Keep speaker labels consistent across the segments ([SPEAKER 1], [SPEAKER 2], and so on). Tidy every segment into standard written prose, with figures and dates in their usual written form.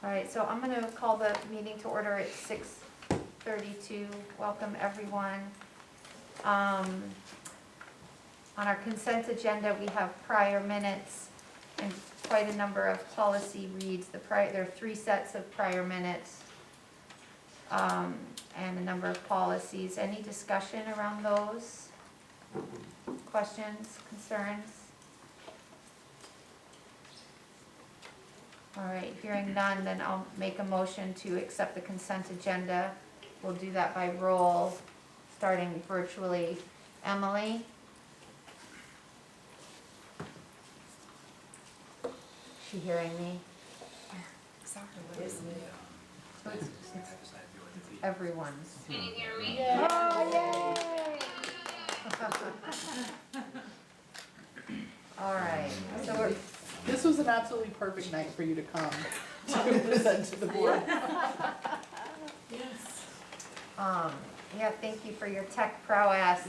[SPEAKER 1] All right, so I'm going to call the meeting to order at 6:32. Welcome, everyone. On our consent agenda, we have prior minutes and quite a number of policy reads. There are 3 sets of prior minutes and a number of policies. Any discussion around those? Questions, concerns? All right, hearing none, then I'll make a motion to accept the consent agenda. We'll do that by roll, starting virtually. Emily? Is she hearing me?
[SPEAKER 2] Sorry, what is it?
[SPEAKER 1] So it's everyone's.
[SPEAKER 3] Can you hear me?
[SPEAKER 1] Oh, yay! All right, so we're,
[SPEAKER 2] This was an absolutely perfect night for you to come to present to the board.
[SPEAKER 4] Yes.
[SPEAKER 1] yeah, thank you for your tech prowess.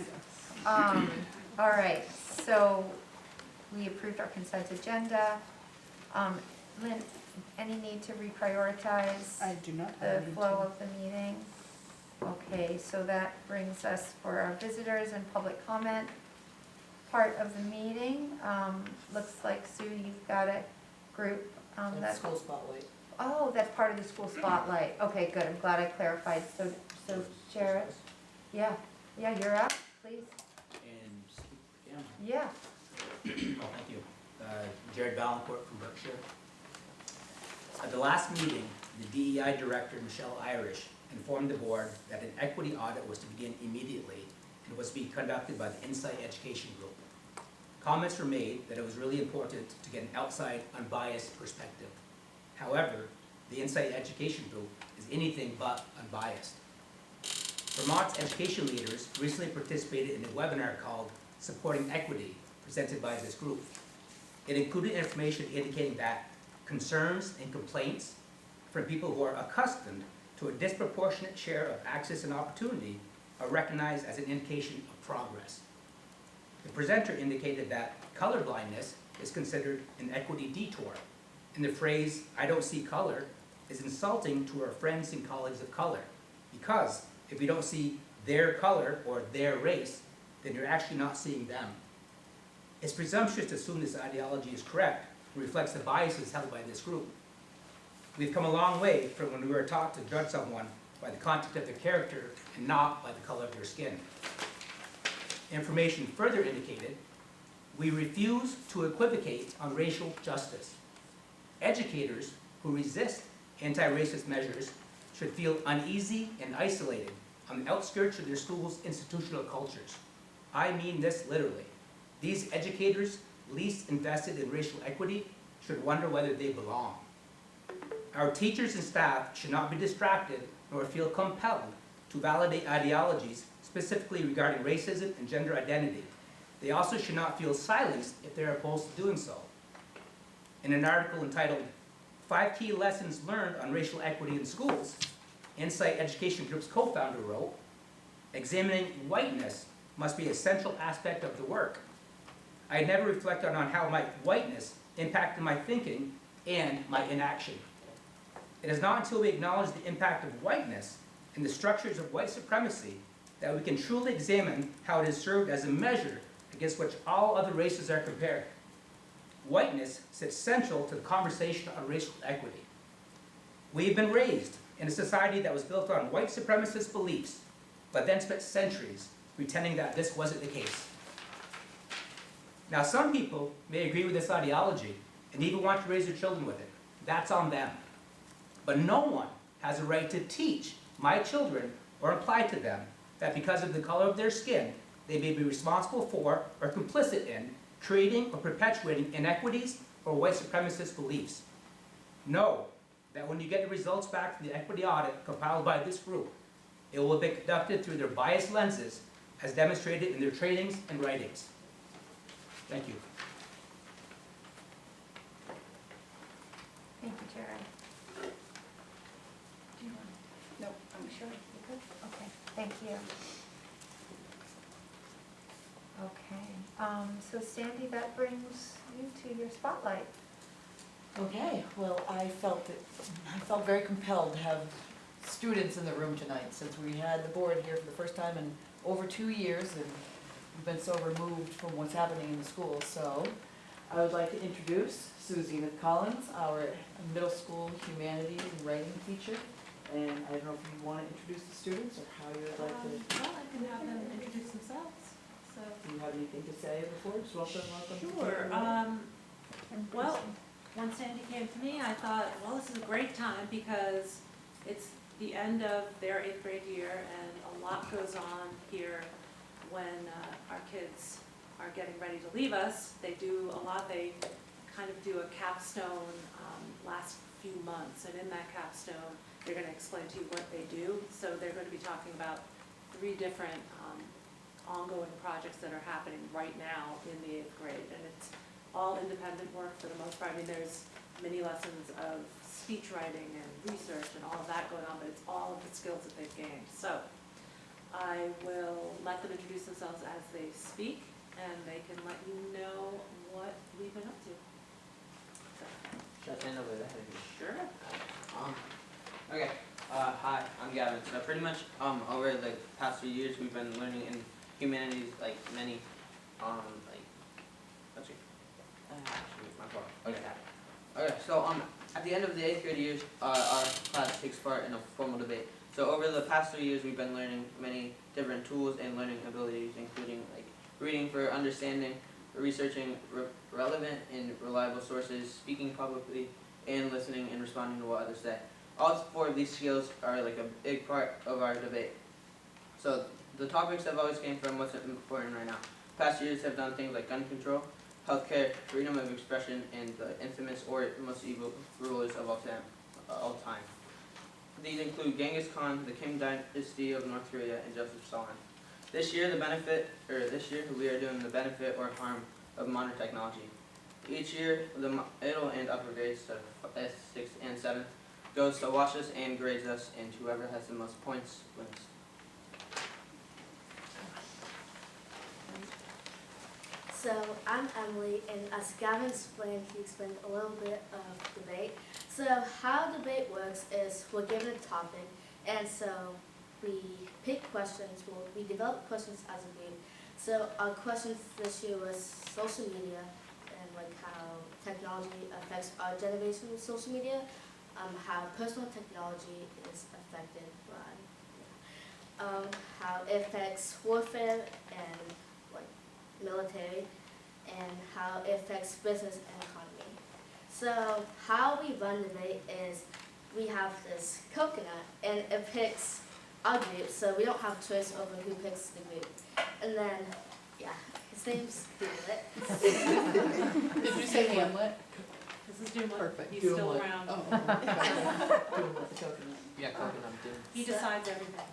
[SPEAKER 1] All right, so we approved our consent agenda. Lynn, any need to reprioritize
[SPEAKER 2] I do not
[SPEAKER 1] the
[SPEAKER 2] have any.
[SPEAKER 1] flow of the meeting? Okay, so that brings us for our visitors and public comment part of the meeting. Looks like, Sue, you've got a group.
[SPEAKER 4] That's school spotlight.
[SPEAKER 1] Oh, that's part of the school spotlight. Okay, good, I'm glad I clarified. So Jared? Yeah, you're up, please.
[SPEAKER 5] And speak to the camera.
[SPEAKER 1] Yeah.
[SPEAKER 5] Oh, thank you. Jared Valancourt from Berkshire. At the last meeting, the DEI Director, Michelle Irish, informed the board that an equity audit was to begin immediately and was to be conducted by the Insight Education Group. Comments were made that it was really important to get an outside, unbiased perspective. However, the Insight Education Group is anything but unbiased. Vermont's education leaders recently participated in a webinar called Supporting Equity, presented by this group. It included information indicating that concerns and complaints from people who are accustomed to a disproportionate share of access and opportunity are recognized as an indication of progress. The presenter indicated that colorblindness is considered an equity detour, and the phrase, "I don't see color," is insulting to our friends and colleagues of color, because if you don't see their color or their race, then you're actually not seeing them. It's presumptuous to assume this ideology is correct and reflects the biases held by this group. We've come a long way from when we were taught to judge someone by the content of their character and not by the color of their skin. Information further indicated, we refuse to equivocate on racial justice. Educators who resist anti-racist measures should feel uneasy and isolated on the outskirts of their school's institutional cultures. I mean this literally. These educators least invested in racial equity should wonder whether they belong. Our teachers and staff should not be distracted nor feel compelled to validate ideologies specifically regarding racism and gender identity. They also should not feel silenced if they are opposed to doing so. In an article entitled 5 Key Lessons Learned on Racial Equity in Schools, Insight Education Group's co-founder wrote, "Examining whiteness must be a central aspect of the work. I had never reflected on how my whiteness impacted my thinking and my inaction. It is not until we acknowledge the impact of whiteness and the structures of white supremacy that we can truly examine how it has served as a measure against which all other races are compared. Whiteness sits central to the conversation on racial equity. We have been raised in a society that was built on white supremacist beliefs, but then spent centuries pretending that this wasn't the case. Now, some people may agree with this ideology and even want to raise their children with it. That's on them. But no one has a right to teach my children or imply to them that because of the color of their skin, they may be responsible for or complicit in creating or perpetuating inequities or white supremacist beliefs. Know that when you get the results back from the equity audit compiled by this group, it will be conducted through their biased lenses as demonstrated in their trainings and writings." Thank you.
[SPEAKER 1] Thank you, Jared.
[SPEAKER 2] Nope.
[SPEAKER 1] I'm sure you could. Okay, thank you. Okay, so Sandy, that brings you to your spotlight.
[SPEAKER 2] Okay, well, I felt very compelled to have students in the room tonight, since we had the board here for the first time in over 2 years, and we've been so removed from what's happening in the schools. So I would like to introduce Susie Collins, our middle school humanities and writing teacher. And I don't know if you want to introduce the students, or how you would like to.
[SPEAKER 3] Well, I can have them introduce themselves, so.
[SPEAKER 2] Do you have anything to say before? Just welcome to
[SPEAKER 3] Sure,
[SPEAKER 2] take it away.
[SPEAKER 3] well, when Sandy came to me, I thought, well, this is a great time because it's the end of their 8th grade year and a lot goes on here when our kids are getting ready to leave us. They do a lot, they kind of do a capstone last few months, and in that capstone, they're gonna explain to you what they do. So they're gonna be talking about 3 different ongoing projects that are happening right now in the 8th grade, and it's all independent work for the most part. I mean, there's many lessons of speech writing and research and all of that going on, but it's all of the skills that they've gained. So I will let them introduce themselves as they speak, and they can let you know what we've been up to. So,
[SPEAKER 4] Should I stand over there?
[SPEAKER 3] sure.
[SPEAKER 4] Okay. Hi, I'm Gavin. So pretty much, over the past few years, we've been learning in humanities, like many, let's see. Actually, my fault. Okay. Okay. So at the end of the 8th grade years, our class takes part in a formal debate. So over the past 3 years, we've been learning many different tools and learning abilities, including like reading for understanding, researching relevant and reliable sources, speaking publicly, and listening and responding to what others say. All 4 of these skills are like a big part of our debate. So the topics have always came from what's important right now. Past years have done things like gun control, healthcare, freedom of expression, and the infamous or most evil rulers of all time. These include Genghis Khan, the Kim Dynasty of North Korea, and Joseph Stalin. This year we are doing the benefit or harm of modern technology. Each year, the middle and upper grades, so 6th and 7th, goes to watch us and grades us, and whoever has the most points wins.
[SPEAKER 6] So I'm Emily, and as Gavin explained, he explained a little bit of debate. So how debate works is we're given a topic, and so we pick questions, we develop questions as a group. So our questions this year was social media, and like how technology affects our generation with social media, how personal technology is affected by, how it affects warfare and like military, and how it affects business and economy. So how we run the debate is we have this coconut, and it picks our group, so we don't have a choice over who picks the group. And then, yeah, his name's Hamlet.
[SPEAKER 2] Did you say Hamlet?
[SPEAKER 3] This is Doomlet.
[SPEAKER 2] Perfect.
[SPEAKER 3] He's
[SPEAKER 2] Doomlet.
[SPEAKER 3] still around.
[SPEAKER 2] Oh, Doomlet, the coconut.
[SPEAKER 4] Yeah, coconut too.
[SPEAKER 3] He decides everything.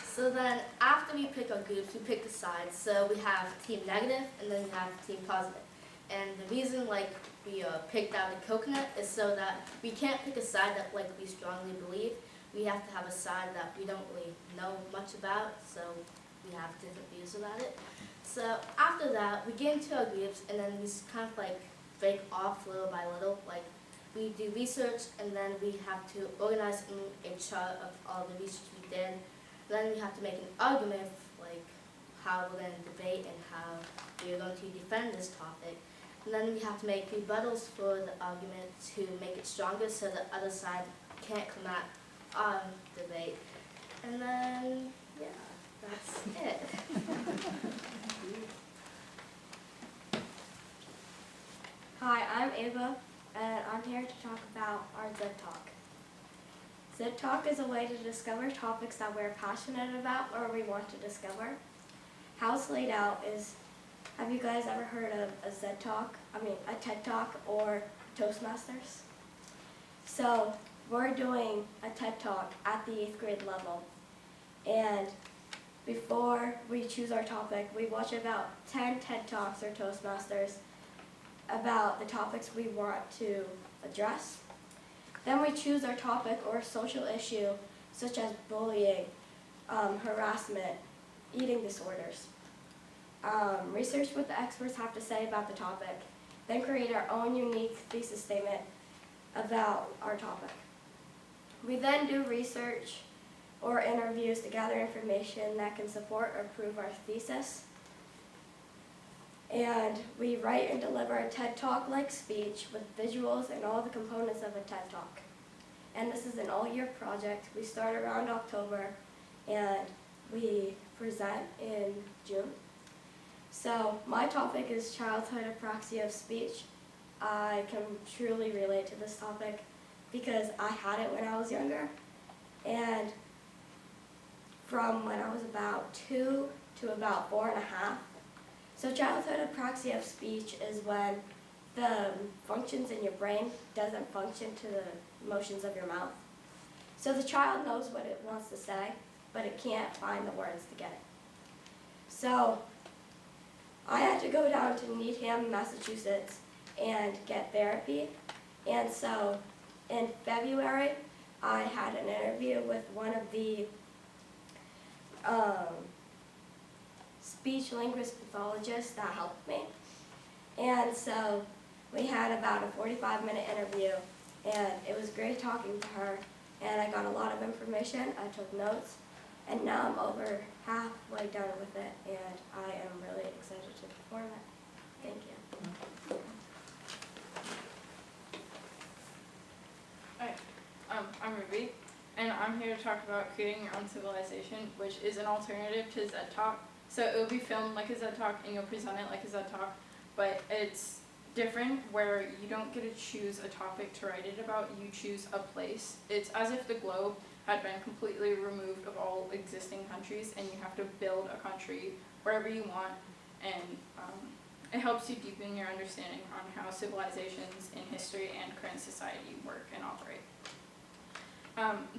[SPEAKER 6] So then, after we pick our groups, we pick the sides. So we have team negative, and then we have team positive. And the reason like we picked out the coconut is so that we can't pick a side that like we strongly believe. We have to have a side that we don't really know much about, so we have different views about it. So after that, we get into our groups, and then we just kind of like break off little by little. Like we do research, and then we have to organize in a chart of all the research we did. Then we have to make an argument of like how we're going to debate and how we're going to defend this topic. And then we have to make rebuttals for the argument to make it stronger so the other side can't come at our debate. And then, yeah, that's it.
[SPEAKER 7] Hi, I'm Ava, and I'm here to talk about our Zed Talk. Zed Talk is a way to discover topics that we're passionate about or we want to discover. How it's laid out is, have you guys ever heard of a Zed Talk? A TED Talk or Toastmasters? So we're doing a TED Talk at the 8th grade level, and before we choose our topic, we watch about 10 TED Talks or Toastmasters about the topics we want to address. Then we choose our topic or social issue, such as bullying, harassment, eating disorders. Research what the experts have to say about the topic, then create our own unique thesis statement about our topic. We then do research or interviews to gather information that can support or prove our thesis. And we write and deliver a TED Talk-like speech with visuals and all the components of a TED Talk. And this is an all-year project. We start around October and we present in June. So my topic is childhood apraxia of speech. I can truly relate to this topic because I had it when I was younger. And from when I was about 2 to about 4.5. So childhood apraxia of speech is when the functions in your brain doesn't function to the motions of your mouth. So the child knows what it wants to say, but it can't find the words to get it. So I had to go down to Needham, Massachusetts and get therapy. And so in February, I had an interview with one of the speech linguist pathologists that helped me. And so we had about a 45-minute interview, and it was great talking to her, and I got a lot of information. I took notes, and now I'm over halfway done with it, and I am really excited to perform it. Thank you.
[SPEAKER 8] Hi, I'm Ruby, and I'm here to talk about creating your own civilization, which is an alternative to ZED Talk. So it will be filmed like a ZED Talk, and you'll present it like a ZED Talk, but it's different where you don't get to choose a topic to write it about, you choose a place. It's as if the globe had been completely removed of all existing countries, and you have to build a country wherever you want, and it helps you deepen your understanding on how civilizations in history and current society work and operate.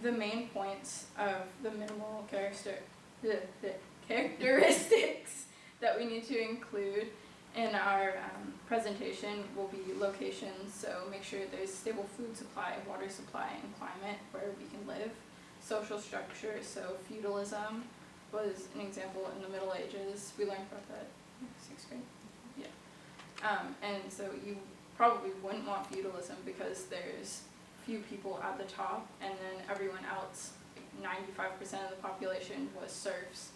[SPEAKER 8] The main points of the minimal characteristics that we need to include in our presentation will be locations, so make sure there's stable food supply, water supply, and climate where we can live. Social structure, so feudalism was an example in the Middle Ages. We learned about that in 6th grade. Yeah. And so you probably wouldn't want feudalism because there's few people at the top, and then everyone else, 95% of the population was serfs,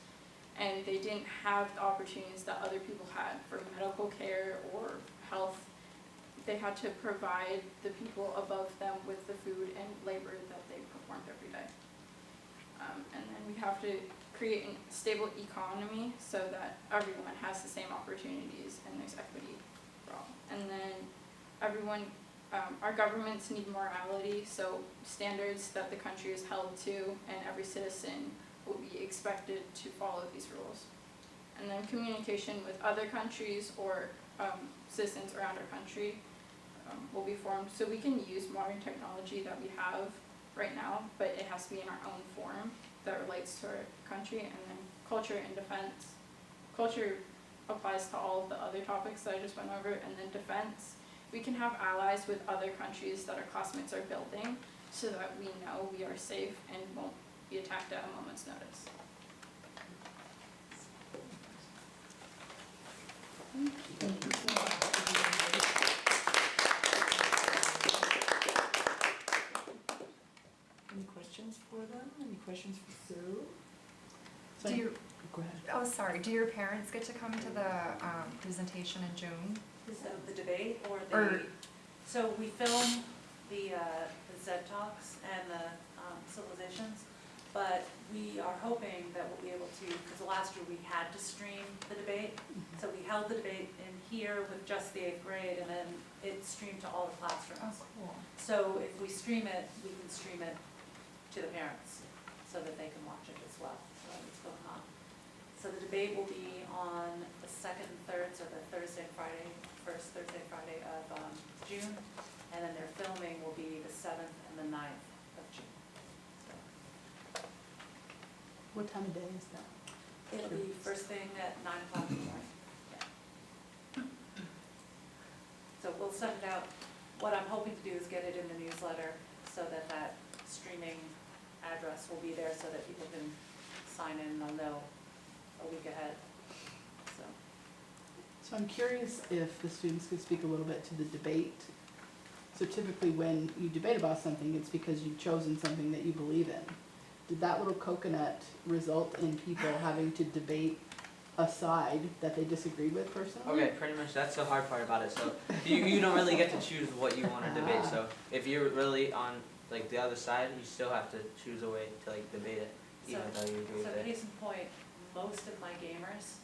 [SPEAKER 8] and they didn't have the opportunities that other people had for medical care or health. They had to provide the people above them with the food and labor that they performed every day. And then we have to create a stable economy so that everyone has the same opportunities and there's equity for all. And then everyone, our governments need morality, so standards that the country is held to, and every citizen will be expected to follow these rules. And then communication with other countries or citizens around our country will be formed, so we can use modern technology that we have right now, but it has to be in our own form that relates to our country. And then culture and defense. Culture applies to all of the other topics that I just went over, and then defense. We can have allies with other countries that our classmates are building so that we know we are safe and won't be attacked at a moment's notice.
[SPEAKER 2] Any questions for them? Any questions for Sue?
[SPEAKER 9] Do your,
[SPEAKER 2] Go ahead.
[SPEAKER 9] oh, sorry, do your parents get to come to the presentation in June?
[SPEAKER 3] So the debate or
[SPEAKER 9] Or-
[SPEAKER 3] so we film the ZED Talks and the civilizations, but we are hoping that we'll be able to, because last year we had to stream the debate, so we held the debate in here with just the 8th grade, and then it streamed to all the classrooms.
[SPEAKER 9] Cool.
[SPEAKER 3] So if we stream it, we can stream it to the parents so that they can watch it as well, while it's going on. So the debate will be on the 2nd and 3rd, so the Thursday and Friday, first Thursday and Friday of June, and then their filming will be the 7th and the 9th of June.
[SPEAKER 2] What time of day is that?
[SPEAKER 3] It'll be first thing at 9 o'clock in the morning. So we'll send it out. What I'm hoping to do is get it in the newsletter so that that streaming address will be there so that people can sign in and they'll know a week ahead. So
[SPEAKER 2] So
[SPEAKER 10] I'm curious if the students could speak a little bit to the debate. So typically when you debate about something, it's because you've chosen something that you believe in. Did that little coconut result in people having to debate a side that they disagreed with personally?
[SPEAKER 4] Okay, pretty much that's the hard part about it. So you don't really get to choose what you want to debate. So if you're really on like the other side, you still have to choose a way to like debate it, even though you agree
[SPEAKER 3] So
[SPEAKER 4] with it.
[SPEAKER 3] case in point, most of my gamers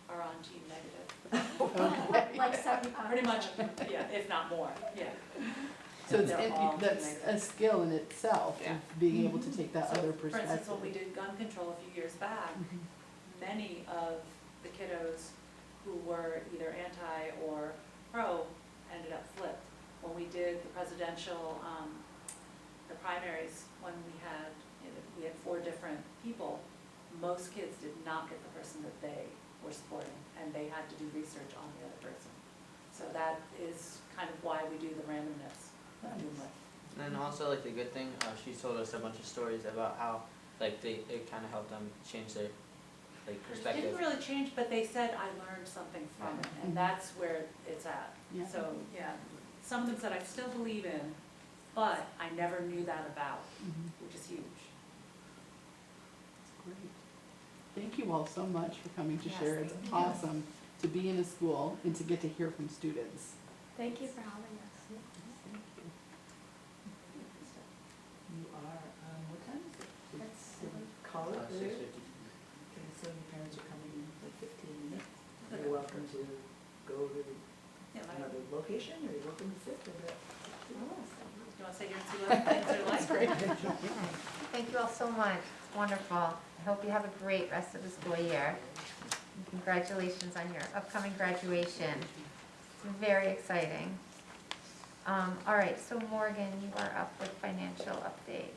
[SPEAKER 3] are on team negative.
[SPEAKER 7] Like 75%.
[SPEAKER 3] Pretty much, yeah, if not more, yeah.
[SPEAKER 10] So it's,
[SPEAKER 3] They're all
[SPEAKER 10] that's
[SPEAKER 3] negative.
[SPEAKER 10] a skill in itself,
[SPEAKER 4] Yeah.
[SPEAKER 10] of being able to take that
[SPEAKER 3] So,
[SPEAKER 10] other
[SPEAKER 3] for
[SPEAKER 10] perspective.
[SPEAKER 3] instance, when we did gun control a few years back,
[SPEAKER 10] Mhm.
[SPEAKER 3] many of the kiddos who were either anti or pro ended up flipped. When we did the presidential, the primaries, when we had 4 different people, most kids did not get the person that they were supporting, and they had to do research on the other person. So that is kind of why we do the randomness that we like.
[SPEAKER 4] And then also like the good thing, she told us a bunch of stories about how like it kind of helped them change their like
[SPEAKER 3] It
[SPEAKER 4] perspective.
[SPEAKER 3] didn't really change, but they said, I learned something from it,
[SPEAKER 10] Mhm.
[SPEAKER 3] and that's where it's at.
[SPEAKER 10] Yeah.
[SPEAKER 3] So, yeah, some of them said, I still believe in, but I never knew that about,
[SPEAKER 10] Mhm.
[SPEAKER 3] which is huge.
[SPEAKER 10] Great. Thank you all so much for coming to
[SPEAKER 3] Yes,
[SPEAKER 10] share. It's
[SPEAKER 3] thank you.
[SPEAKER 10] awesome to be in a school and to get to hear from students.
[SPEAKER 7] Thank you for having us.
[SPEAKER 2] You are, what time is it?
[SPEAKER 7] It's
[SPEAKER 2] College?
[SPEAKER 4] 6:50.
[SPEAKER 2] Okay, so your parents are coming in like 15 minutes. You're welcome to go to
[SPEAKER 3] Yeah, like,
[SPEAKER 2] another location, or you're welcome to sit there.
[SPEAKER 3] you wanna say here and see what things are like?
[SPEAKER 10] Great.
[SPEAKER 1] Thank you all so much. It's wonderful. I hope you have a great rest of the school year. And congratulations on your upcoming graduation. It's very exciting. All right, so Morgan, you are up with financial update.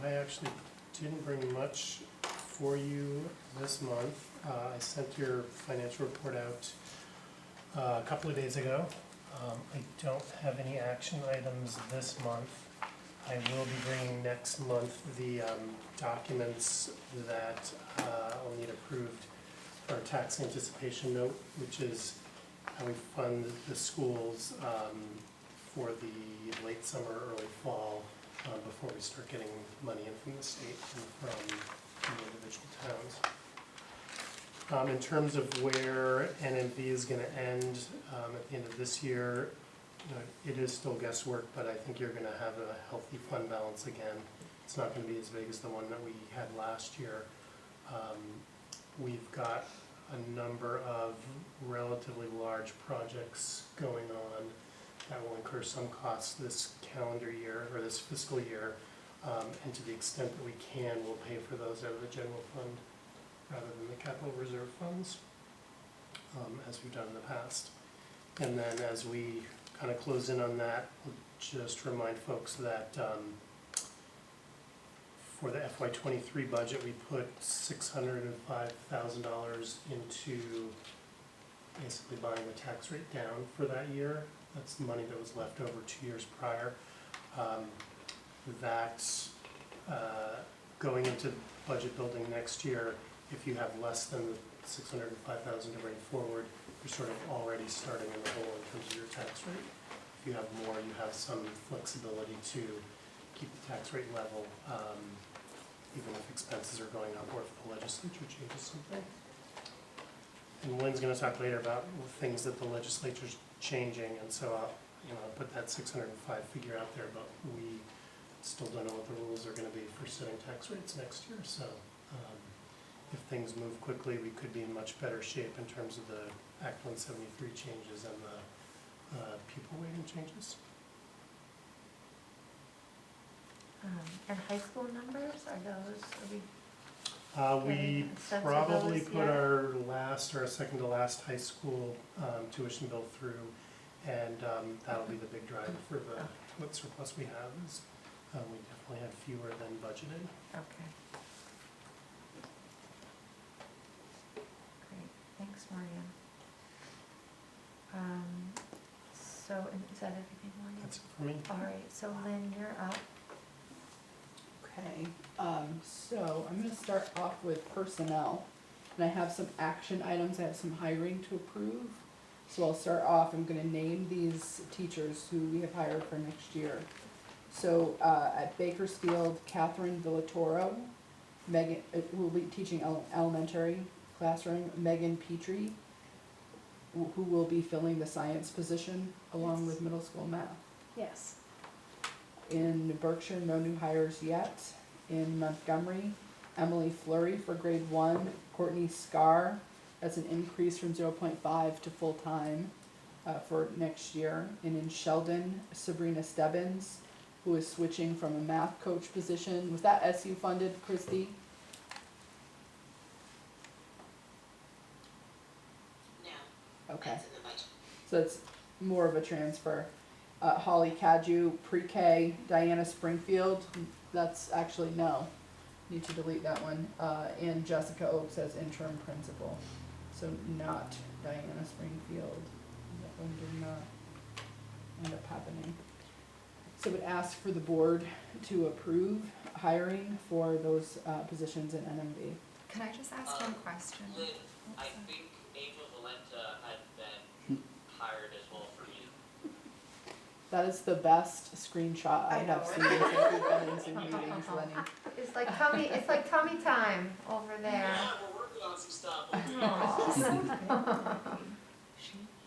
[SPEAKER 11] I actually didn't bring much for you this month. I sent your financial report out a couple of days ago. I don't have any action items this month. I will be bringing next month the documents that I'll need approved for our tax anticipation note, which is how we fund the schools for the late summer, early fall, before we start getting money in from the state and from the individual towns. In terms of where NMV is gonna end at the end of this year, you know, it is still guesswork, but I think you're gonna have a healthy fund balance again. It's not gonna be as big as the one that we had last year. We've got a number of relatively large projects going on that will incur some costs this calendar year, or this fiscal year, and to the extent that we can, we'll pay for those out of the general fund rather than the capital reserve funds, as we've done in the past. And then as we kind of close in on that, we'll just remind folks that for the FY23 budget, we put $605,000 into basically buying the tax rate down for that year. That's the money that was left over 2 years prior. That's going into budget building next year. If you have less than the $605,000 to bring forward, you're sort of already starting in the hole in terms of your tax rate. If you have more, you have some flexibility to keep the tax rate level, even if expenses are going up or if the legislature changes something. And Lynn's gonna talk later about things that the legislature's changing, and so I'll put that 605 figure out there, but we still don't know what the rules are gonna be for setting tax rates next year, so if things move quickly, we could be in much better shape in terms of the Act 173 changes and the pupil weighting changes.
[SPEAKER 1] And high school numbers, are we?
[SPEAKER 11] We
[SPEAKER 1] Getting a sense of
[SPEAKER 11] probably
[SPEAKER 1] those
[SPEAKER 11] put
[SPEAKER 1] yet?
[SPEAKER 11] our second to last high school tuition bill through, and that'll be the big driver for what surplus we have is, we definitely had fewer than budgeted.
[SPEAKER 1] Okay. Great, thanks, Maria. So, is that everything, Maria?
[SPEAKER 11] That's it for me.
[SPEAKER 1] All right, so Lynn, you're up.
[SPEAKER 10] Okay, so I'm gonna start off with personnel. And I have some action items, I have some hiring to approve. So I'll start off, I'm gonna name these teachers who we have hired for next year. So, at Bakersfield, Catherine Villatoro, Megan, who will be teaching elementary classroom, Megan Petrie, who will be filling the science position along with middle school math.
[SPEAKER 7] Yes.
[SPEAKER 10] In Berkshire, no new hires yet. In Montgomery, Emily Flurry for grade 1, Courtney Scar, that's an increase from 0.5 to full-time for next year. And in Sheldon, Sabrina Stebbins, who is switching from a math coach position. Was that SU funded, Christy?
[SPEAKER 12] No,
[SPEAKER 10] Okay,
[SPEAKER 12] that's in the budget.
[SPEAKER 10] so it's more of a transfer. Holly Cadu, pre-K, Diana Springfield, that's actually no, need to delete that one. And Jessica Oakes as interim principal, so not Diana Springfield. That one did not end up happening. So would ask for the board to approve hiring for those positions in NMV.
[SPEAKER 9] Can I just ask one question?
[SPEAKER 12] Lynn, I think Ava Valenta had been hired as well for you.
[SPEAKER 10] That is the best screenshot I
[SPEAKER 1] I know,
[SPEAKER 10] have seen
[SPEAKER 1] right?
[SPEAKER 10] since we've been in Zoom meetings, Lenny.
[SPEAKER 1] It's like tummy time over there.
[SPEAKER 12] Yeah, we're working on some stuff.
[SPEAKER 1] Aw.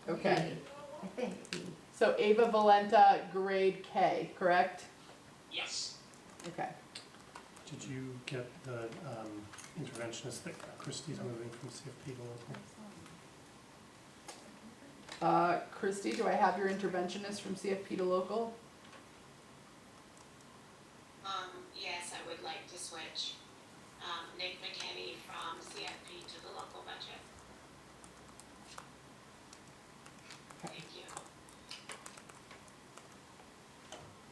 [SPEAKER 10] Okay,
[SPEAKER 1] I think B.
[SPEAKER 10] so Ava Valenta, grade K, correct?
[SPEAKER 12] Yes.
[SPEAKER 10] Okay.
[SPEAKER 11] Did you get the interventionist that Christie's moving from CFP to local?
[SPEAKER 10] Christy, do I have your interventionist from CFP to local?
[SPEAKER 12] Yes, I would like to switch, Nick McKinney from CFP to the local budget. Thank you.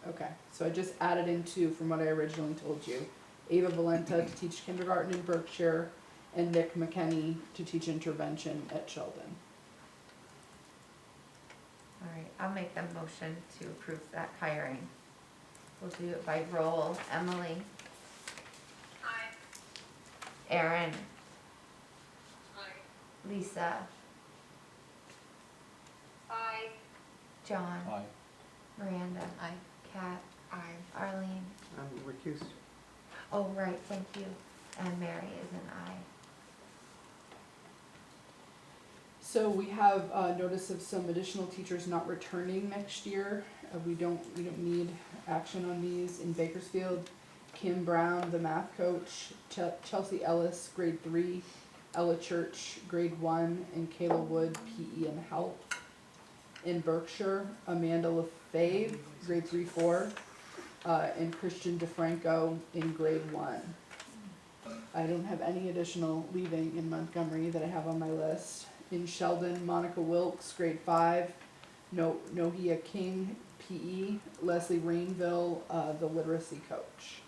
[SPEAKER 10] Okay, so I just added into, from what I originally told you, Ava Valenta to teach kindergarten in Berkshire, and Nick McKinney to teach intervention at Sheldon.
[SPEAKER 1] All right, I'll make the motion to approve that hiring. We'll do it by roll. Emily,
[SPEAKER 12] Aye.
[SPEAKER 1] Erin,
[SPEAKER 12] Aye.
[SPEAKER 1] Lisa,
[SPEAKER 12] Aye.
[SPEAKER 1] John,
[SPEAKER 5] Aye.
[SPEAKER 1] Miranda. Aye. Kat. Aye. Arlene.
[SPEAKER 13] I'm recused.
[SPEAKER 1] Oh, right, thank you. And Mary is an aye.
[SPEAKER 10] So we have notice of some additional teachers not returning next year. We don't need action on these. In Bakersfield, Kim Brown, the math coach, Chelsea Ellis, grade 3, Ella Church, grade 1, and Kayla Wood, PE and health. In Berkshire, Amanda LaFave, grade 3-4, and Christian DeFranco in grade 1. I don't have any additional leaving in Montgomery that I have on my list. In Sheldon, Monica Wilkes, grade 5, Nohia King, PE, Leslie Rainville, the literacy coach.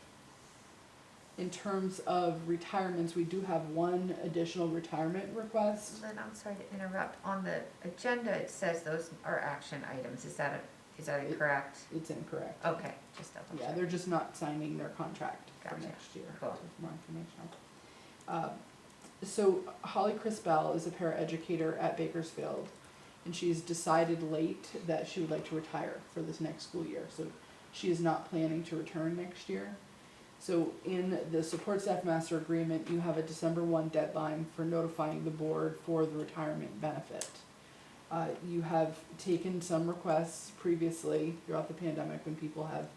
[SPEAKER 10] In terms of retirements, we do have one additional retirement request.
[SPEAKER 1] Lynn, I'm sorry to interrupt. On the agenda, it says those are action items. Is that incorrect?
[SPEAKER 10] It's incorrect.
[SPEAKER 1] Okay, just double
[SPEAKER 10] Yeah,
[SPEAKER 1] check.
[SPEAKER 10] they're just not signing their contract for
[SPEAKER 1] Gotcha.
[SPEAKER 10] next year.
[SPEAKER 1] Cool.
[SPEAKER 10] Just more information. So Holly Crispell is a paraeducator at Bakersfield, and she's decided late that she would like to retire for this next school year. So she is not planning to return next year. So in the support staff master agreement, you have a December 1 deadline for notifying the board for the retirement benefit. You have taken some requests previously throughout the pandemic when people have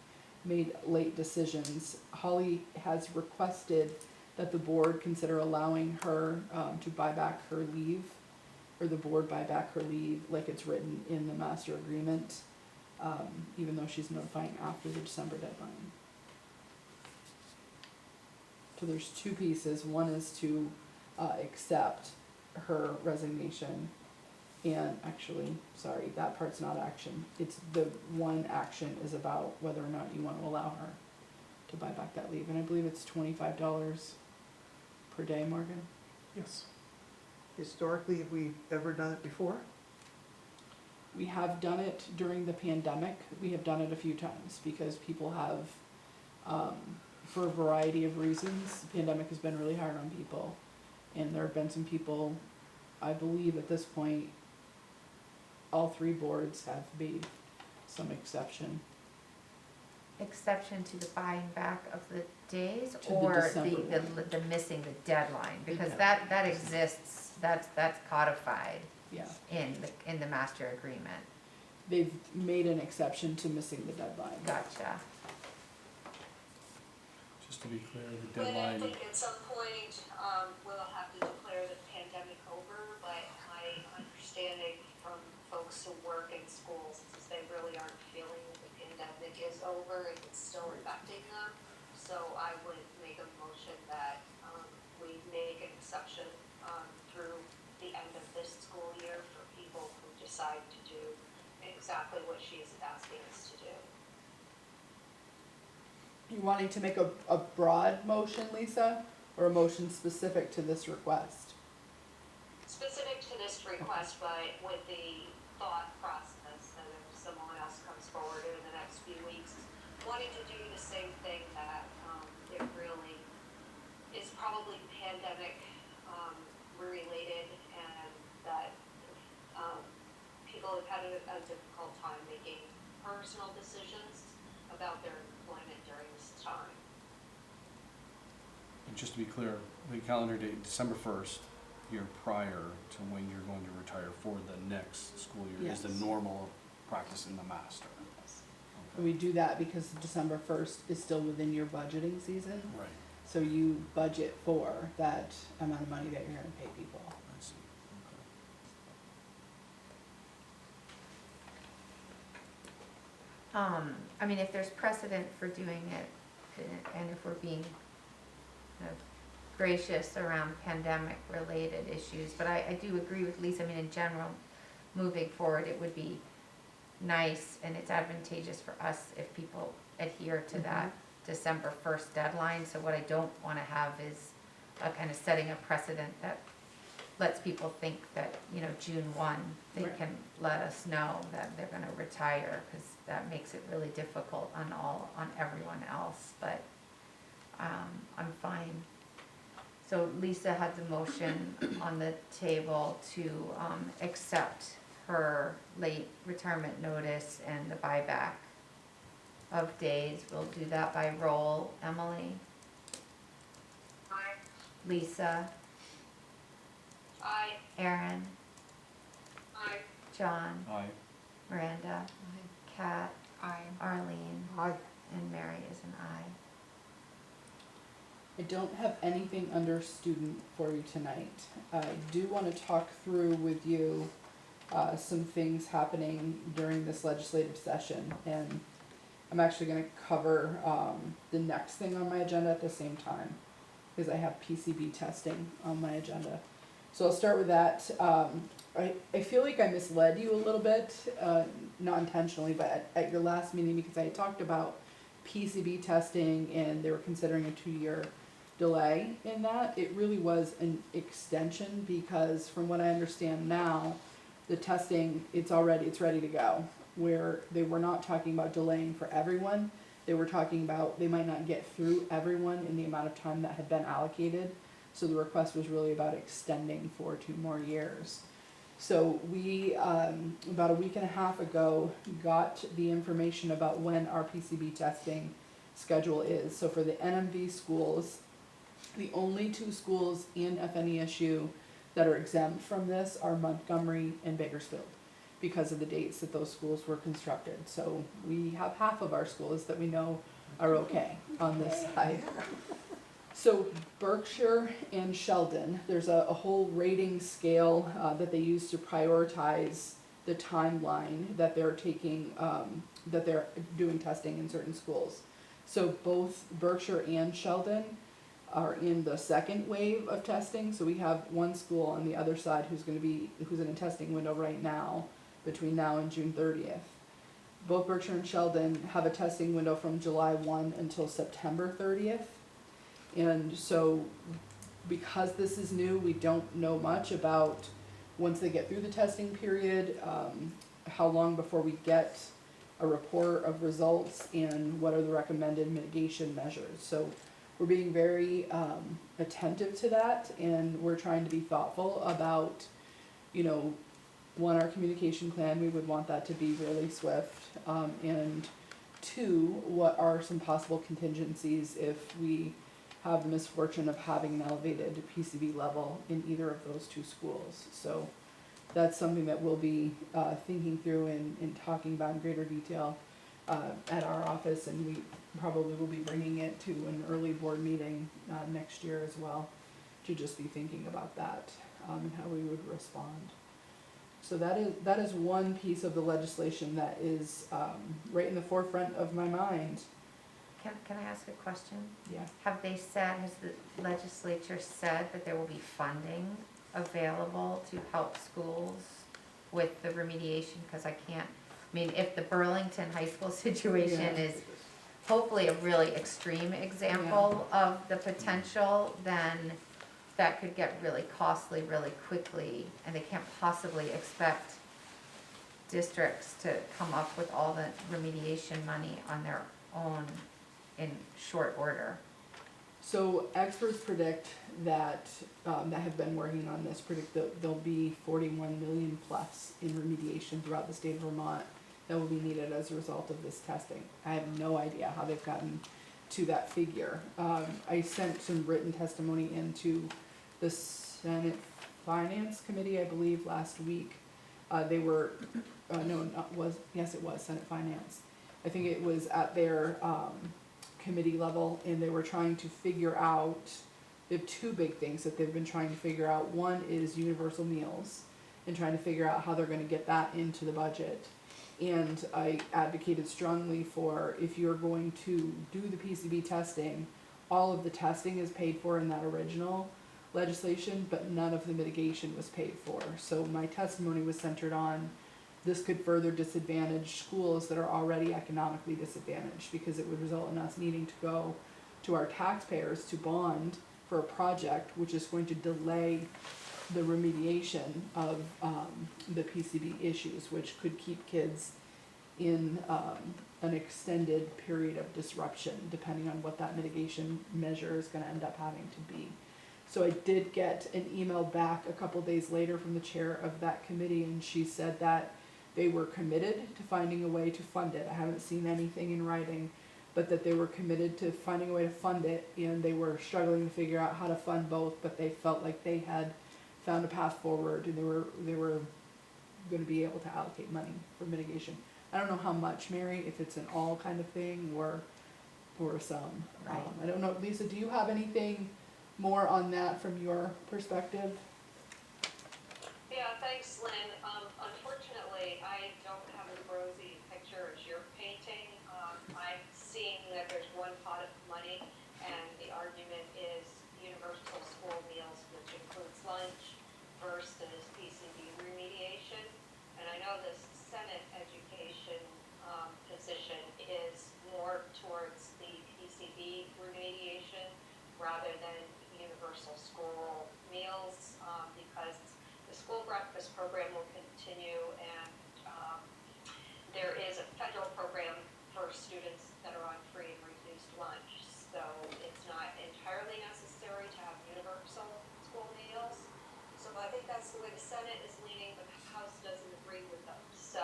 [SPEAKER 10] made late decisions. Holly has requested that the board consider allowing her to buy back her leave, or the board buy back her leave like it's written in the master agreement, even though she's notifying after the December deadline. So there's two pieces. One is to accept her resignation. And actually, sorry, that part's not action. It's the one action is about whether or not you want to allow her to buy back that leave. And I believe it's $25 per day, Morgan?
[SPEAKER 11] Yes.
[SPEAKER 13] Historically, have we ever done it before?
[SPEAKER 10] We have done it during the pandemic. We have done it a few times because people have, for a variety of reasons, the pandemic has been really hard on people. And there have been some people, I believe at this point, all three boards have made some exception.
[SPEAKER 1] Exception to the buying back of the days
[SPEAKER 10] To the
[SPEAKER 1] or
[SPEAKER 10] December one.
[SPEAKER 1] the missing the deadline?
[SPEAKER 10] The
[SPEAKER 1] Because
[SPEAKER 10] deadline.
[SPEAKER 1] that exists, that's codified
[SPEAKER 10] Yeah,
[SPEAKER 1] in the master agreement.
[SPEAKER 10] they've made an exception to missing the deadline.
[SPEAKER 1] Gotcha.
[SPEAKER 14] Just to be clear, the
[SPEAKER 15] But I
[SPEAKER 14] deadline,
[SPEAKER 15] think at some point, we'll have to declare the pandemic over, but my understanding from folks who work in schools is they really aren't feeling that the pandemic is over and it's still affecting them. So I would make a motion that, we make an exception, through the end of this school year for people who decide to do exactly what she is asking us to do.
[SPEAKER 10] You wanting to make a broad motion, Lisa, or a motion specific to this request?
[SPEAKER 15] Specific to this request, but with the thought process that if someone else comes forward in the next few weeks, wanting to do the same thing that, it really is probably pandemic, related and that, people have had a difficult time making personal decisions about their employment during this time.
[SPEAKER 14] and just to be clear, the calendar date, December 1st, year prior to when you're going to retire for the next school year is the
[SPEAKER 10] Yes.
[SPEAKER 14] normal practice in the master.
[SPEAKER 10] And we do that because December 1st is still within your budgeting season.
[SPEAKER 14] Right,
[SPEAKER 10] So you budget for that amount of money that you're gonna pay people.
[SPEAKER 14] I see,
[SPEAKER 1] I mean, if there's precedent for doing it, and if we're being gracious around pandemic-related issues, but I do agree with Lisa, I mean, in general, moving forward, it would be nice and it's advantageous for us if people adhere to that December 1st deadline. So what I don't wanna have is a kind of setting a precedent that lets people think that, June 1, they
[SPEAKER 10] Right.
[SPEAKER 1] can let us know that they're gonna retire, because that makes it really difficult on everyone else, but, I'm fine. So Lisa had the motion on the table to, accept her late retirement notice and the buyback of days. We'll do that by roll. Emily?
[SPEAKER 15] Aye.
[SPEAKER 1] Lisa?
[SPEAKER 15] Aye.
[SPEAKER 1] Aaron?
[SPEAKER 15] Aye.
[SPEAKER 1] John?
[SPEAKER 14] Aye.
[SPEAKER 1] Miranda? Kat?
[SPEAKER 9] Aye.
[SPEAKER 1] Arlene?
[SPEAKER 13] Aye.
[SPEAKER 1] And Mary is an aye.
[SPEAKER 10] I don't have anything under student for you tonight. I do want to talk through with you some things happening during this legislative session. And I'm actually going to cover the next thing on my agenda at the same time, because I have PCB testing on my agenda. So I'll start with that. I feel like I misled you a little bit, not intentionally, but at your last meeting, because I had talked about PCB testing and they were considering a 2-year delay in that. It really was an extension, because from what I understand now, the testing, it's ready to go. Where they were not talking about delaying for everyone, they were talking about they might not get through everyone in the amount of time that had been allocated. So the request was really about extending for 2 more years. So we, about a week and a half ago, got the information about when our PCB testing schedule is. So for the NMV schools, the only 2 schools in FNESU that are exempt from this are Montgomery and Bakersfield, because of the dates that those schools were constructed. So we have half of our schools that we know are okay on this side. So Berkshire and Sheldon, there's a whole rating scale that they use to prioritize the timeline that they're taking, that they're doing testing in certain schools. So both Berkshire and Sheldon are in the second wave of testing. So we have one school on the other side who's in a testing window right now, between now and June 30th. Both Berkshire and Sheldon have a testing window from July 1 until September 30th. And so, because this is new, we don't know much about, once they get through the testing period, how long before we get a report of results and what are the recommended mitigation measures. So we're being very attentive to that, and we're trying to be thoughtful about, you know, one, our communication plan, we would want that to be really swift, and two, what are some possible contingencies if we have the misfortune of having an elevated PCB level in either of those two schools. So that's something that we'll be thinking through and talking about in greater detail at our office, and we probably will be bringing it to an early board meeting next year as well, to just be thinking about that and how we would respond. So that is one piece of the legislation that is right in the forefront of my mind.
[SPEAKER 1] Can I ask a question?
[SPEAKER 10] Yeah.
[SPEAKER 1] Has the legislature said that there will be funding available to help schools with the remediation? Because if the Burlington High School situation
[SPEAKER 10] Yeah.
[SPEAKER 1] is hopefully a really extreme example of the potential, then that could get really costly really quickly, and they can't possibly expect districts to come up with all the remediation money on their own in short order.
[SPEAKER 10] So experts predict that that have been working on this predict that there'll be 41 million plus in remediation throughout the state of Vermont that will be needed as a result of this testing. I have no idea how they've gotten to that figure. I sent some written testimony into the Senate Finance Committee, I believe, last week. They were, yes, it was Senate Finance. I think it was at their committee level, and they were trying to figure out, they have two big things that they've been trying to figure out. One is universal meals, and trying to figure out how they're gonna get that into the budget. And I advocated strongly for, if you're going to do the PCB testing, all of the testing is paid for in that original legislation, but none of the mitigation was paid for. So my testimony was centered on, this could further disadvantage schools that are already economically disadvantaged, because it would result in us needing to go to our taxpayers to bond for a project which is going to delay the remediation of the PCB issues, which could keep kids in an extended period of disruption, depending on what that mitigation measure is going to end up having to be. So I did get an email back a couple days later from the chair of that committee, and she said that they were committed to finding a way to fund it. I haven't seen anything in writing, but that they were committed to finding a way to fund it, and they were struggling to figure out how to fund both, but they felt like they had found a path forward, and they were going to be able to allocate money for mitigation. I don't know how much, Mary, if it's an all kind of thing or some.
[SPEAKER 1] Right.
[SPEAKER 10] I don't know, Lisa, do you have anything more on that from your perspective?
[SPEAKER 15] Yeah, thanks, Lynn. Unfortunately, I don't have as rosy picture as you're painting. I'm seeing that there's one pot of money, and the argument is universal school meals, which includes lunch, versus PCB remediation. And I know this Senate education position is more towards the PCB remediation rather than universal school meals, because the school breakfast program will continue, and there is a federal program for students that are on free and reduced lunch. So it's not entirely necessary to have universal school meals. So I think that's the way the Senate is leaning, but the House doesn't agree with them. So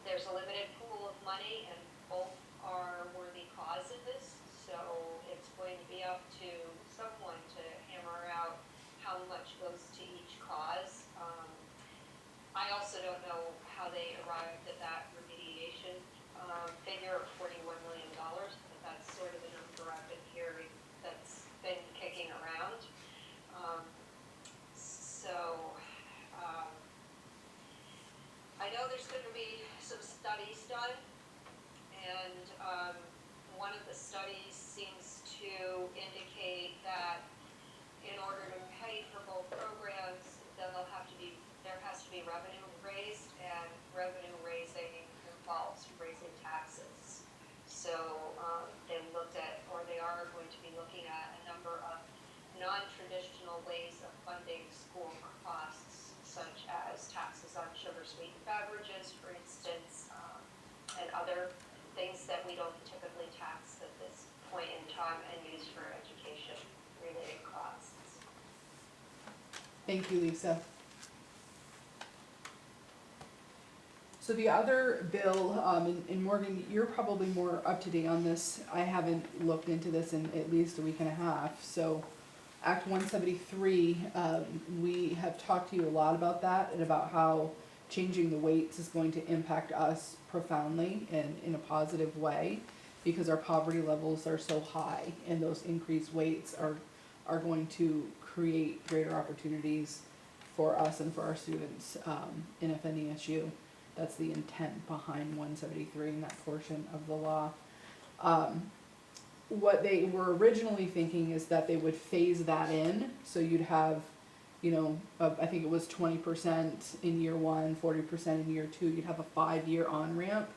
[SPEAKER 15] there's a limited pool of money, and both are worthy causes. So it's going to be up to someone to hammer out how much goes to each cause. I also don't know how they arrived at that remediation figure of $41 million, but that's sort of the number I've been hearing that's been kicking around. I know there's going to be some studies done, and one of the studies seems to indicate that in order to pay for both programs, then there has to be revenue raised, and revenue raising involves raising taxes. So they looked at, or they are going to be looking at, a number of non-traditional ways of funding school costs, such as taxes on sugar-sweetened beverages, for instance, and other things that we don't typically tax at this point in time and used for education-related costs.
[SPEAKER 10] Thank you, Lisa. So the other bill, and Morgan, you're probably more up to date on this. I haven't looked into this in at least a week and a half. So Act 173, we have talked to you a lot about that and about how changing the weights is going to impact us profoundly and in a positive way because our poverty levels are so high and those increased weights are going to create greater opportunities for us and for our students in FNESU. That's the intent behind 173 in that portion of the law. What they were originally thinking is that they would phase that in, so you'd have, you know, I think it was 20% in year 1, 40% in year 2. You'd have a 5-year on-ramp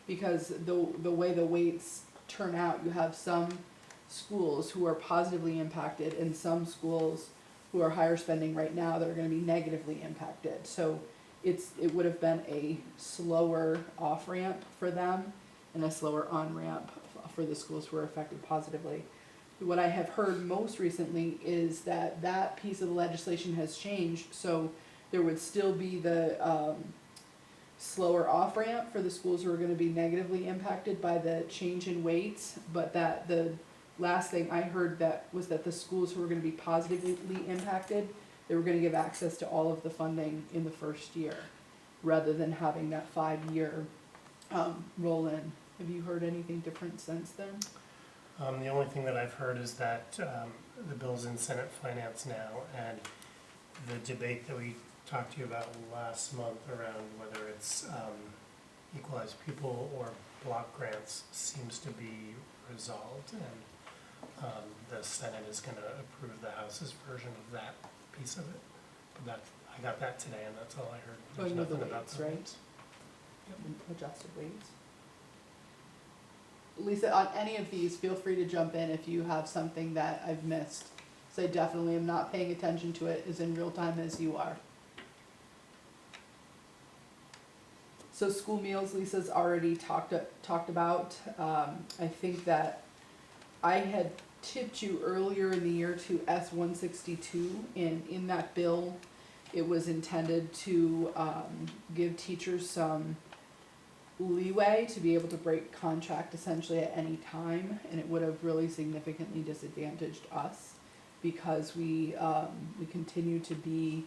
[SPEAKER 10] because the way the weights turn out, you have some schools who are positively impacted and some schools who are higher spending right now that are going to be negatively impacted. So it would have been a slower off-ramp for them and a slower on-ramp for the schools who are affected positively. What I have heard most recently is that that piece of the legislation has changed, so there would still be the slower off-ramp for the schools who are going to be negatively impacted by the change in weights, but that the last thing I heard that was that the schools who were going to be positively impacted, they were going to give access to all of the funding in the first year, rather than having that 5-year roll in. Have you heard anything different since then?
[SPEAKER 11] The only thing that I've heard is that the bill's in Senate Finance now, and the debate that we talked to you about last month around whether it's equalized pupil or block grants seems to be resolved, and the Senate is going to approve the House's version of that piece of it. But that, I got that today, and that's all I heard.
[SPEAKER 10] Oh,
[SPEAKER 11] There's
[SPEAKER 10] you know the
[SPEAKER 11] nothing about
[SPEAKER 10] weights,
[SPEAKER 11] the
[SPEAKER 10] right?
[SPEAKER 11] weights.
[SPEAKER 10] Adjusted weights. Lisa, on any of these, feel free to jump in if you have something that I've missed. So I definitely am not paying attention to it as in real time as you are. So school meals, Lisa's already talked about. I think that I had tipped you earlier in the year to S162, and in that bill, it was intended to give teachers some leeway to be able to break contract essentially at any time, and it would have really significantly disadvantaged us because we continue to be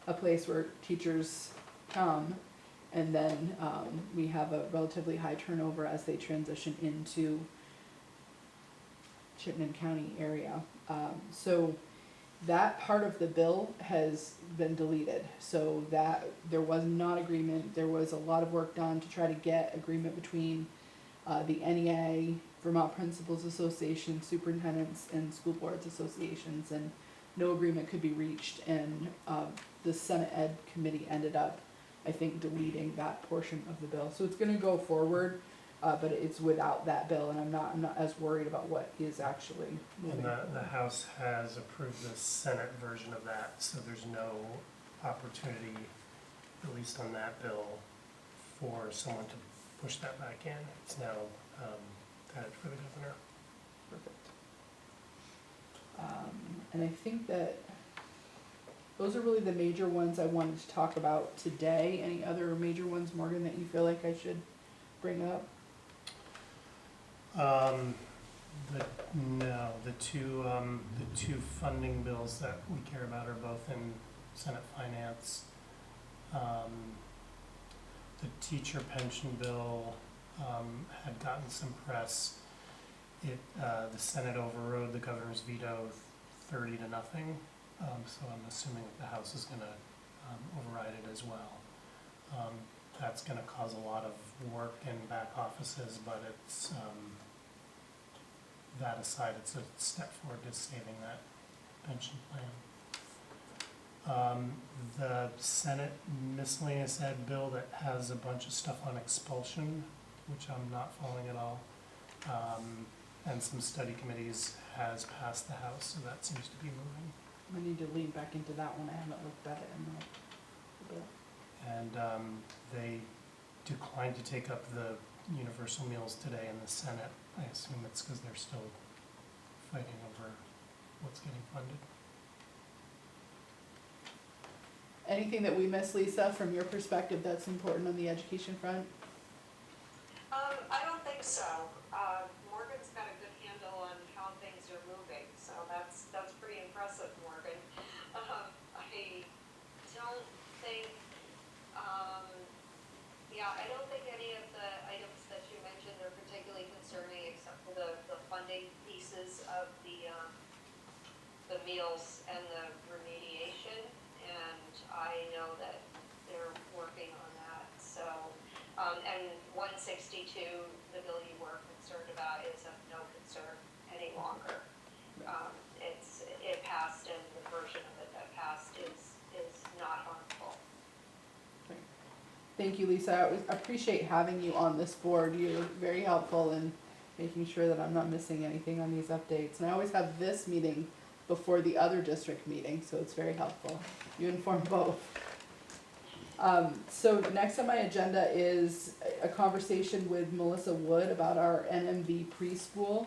[SPEAKER 10] a place where teachers come, and then we have a relatively high turnover as they transition into Chittenden County area. So that part of the bill has been deleted, so that there was not agreement. There was a lot of work done to try to get agreement between the NEA, Vermont Principals Association, superintendents, and school boards associations, and no agreement could be reached, and the Senate Ed Committee ended up, I think, deleting that portion of the bill. So it's gonna go forward, but it's without that bill, and I'm not as worried about what is actually moving.
[SPEAKER 11] And the House has approved the Senate version of that, so there's no opportunity, at least on that bill, for someone to push that back in. It's now headed for the governor.
[SPEAKER 10] Perfect. And I think that those are really the major ones I wanted to talk about today. Any other major ones, Morgan, that you feel like I should bring up?
[SPEAKER 11] The two funding bills that we care about are both in Senate Finance. The teacher pension bill had gotten some press. The Senate overrode the governor's veto 30-0. So I'm assuming that the House is going to override it as well. That's going to cause a lot of work in back offices, but it's that aside, it's a step forward to saving that pension plan. The Senate miscellaneous ed bill that has a bunch of stuff on expulsion, which I'm not following at all, and some study committees has passed the House, so that seems to be moving.
[SPEAKER 10] I need to lean back into that one. I haven't looked at it in a bit.
[SPEAKER 11] And they declined to take up the universal meals today in the Senate. I assume it's because they're still fighting over what's getting funded.
[SPEAKER 10] Anything that we missed, Lisa, from your perspective that's important on the education front?
[SPEAKER 15] I don't think so. Morgan's got a good handle on how things are moving, so that's pretty impressive, Morgan. I don't think, I don't think any of the items that you mentioned are particularly concerning, except for the funding pieces of the meals and the remediation, and I know that they're working on that, so. And 162, the bill you were concerned about is of no concern any longer. It passed, and the version of it that passed is not harmful.
[SPEAKER 10] Thank you, Lisa. I appreciate having you on this board. You're very helpful in making sure that I'm not missing anything on these updates. And I always have this meeting before the other district meeting, so it's very helpful. You inform both. So next on my agenda is a conversation with Melissa Wood about our NMV preschool